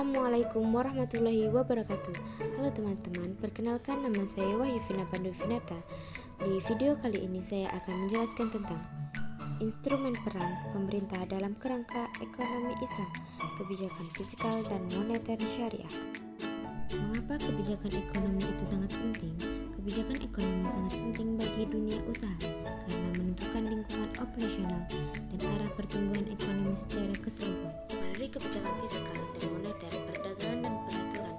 Assalamualaikum warahmatullahi wabarakatuh. Halo teman-teman, perkenalkan nama saya Wahyuvina Panduvinata. Di video kali ini saya akan menjelaskan tentang instrumen peran pemerintah dalam kerangka ekonomi Islam, kebijakan fiskal dan moneter syariah. Mengapa kebijakan ekonomi itu sangat penting? Kebijakan ekonomi sangat penting bagi dunia usaha karena menentukan lingkungan operasional dan arah pertumbuhan ekonomi secara keseluruhan. Melalui kebijakan fiskal dan moneter, perdagangan dan peraturan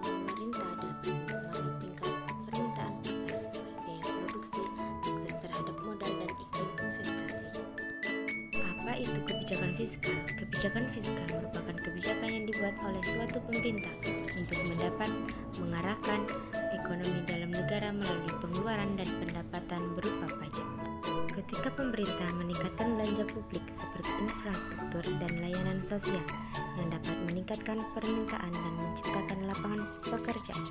pemerintah dapat mempengaruhi tingkat permintaan pasar, biaya produksi, akses terhadap modal dan iklim investasi. Apa itu kebijakan fiskal? Kebijakan fiskal merupakan kebijakan yang dibuat oleh suatu pemerintah untuk mengarahkan ekonomi dalam negara melalui pengeluaran dan pendapatan berupa pajak. Ketika pemerintah meningkatkan belanja publik seperti infrastruktur dan layanan sosial yang dapat meningkatkan permintaan dan menciptakan lapangan pekerjaan.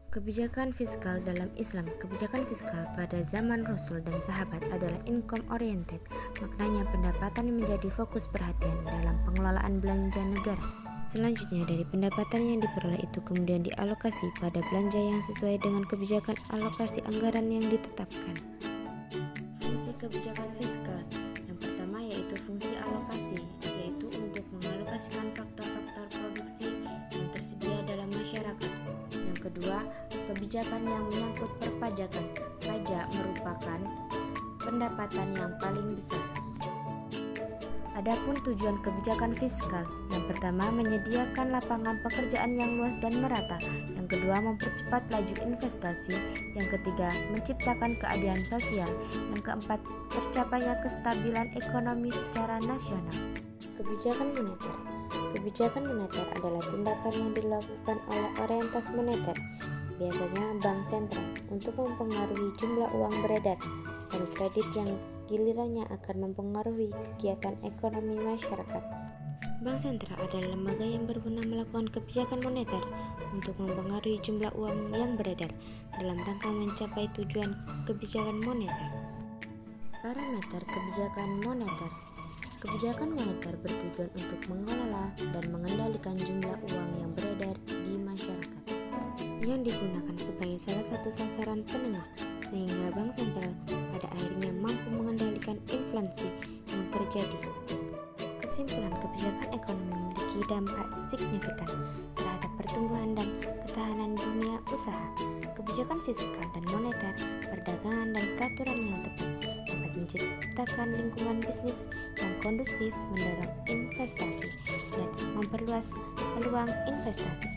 Kebijakan fiskal dalam Islam. Kebijakan fiskal pada zaman Rasul dan sahabat adalah income oriented. Maknanya pendapatan yang menjadi fokus perhatian dalam pengelolaan belanja negara. Selanjutnya, dari pendapatan yang diperoleh itu kemudian dialokasi pada belanja yang sesuai dengan kebijakan alokasi anggaran yang ditetapkan. Fungsi kebijakan fiskal. Yang pertama yaitu fungsi alokasi, yaitu untuk mengalokasikan faktor-faktor produksi yang tersedia dalam masyarakat. Yang kedua, kebijakan yang menyangkut perpajakan. Pajak merupakan pendapatan yang paling besar. Adapun tujuan kebijakan fiskal, yang pertama menyediakan lapangan pekerjaan yang luas dan merata, yang kedua mempercepat laju investasi, yang ketiga menciptakan keadilan sosial, yang keempat tercapainya kestabilan ekonomi secara nasional. Kebijakan moneter. Kebijakan moneter adalah tindakan yang dilakukan oleh otoritas moneter, biasanya bank sentral, untuk mempengaruhi jumlah uang beredar dan kredit yang gilirannya akan mempengaruhi kegiatan ekonomi masyarakat. Bank sentral adalah lembaga yang berwenang melakukan kebijakan moneter untuk mempengaruhi jumlah uang yang beredar dalam rangka mencapai tujuan kebijakan moneter. Parameter kebijakan moneter. Kebijakan moneter bertujuan untuk mengelola dan mengendalikan jumlah uang yang beredar di masyarakat, yang digunakan sebagai salah satu sasaran penengah sehingga bank sentral pada akhirnya mampu mengendalikan inflasi yang terjadi. Kesimpulan, kebijakan ekonomi memiliki dampak signifikan terhadap pertumbuhan dan ketahanan dunia usaha. Kebijakan fiskal dan moneter, perdagangan dan peraturan yang tepat dapat menciptakan lingkungan bisnis yang kondusif, mendorong investasi dan memperluas peluang investasi.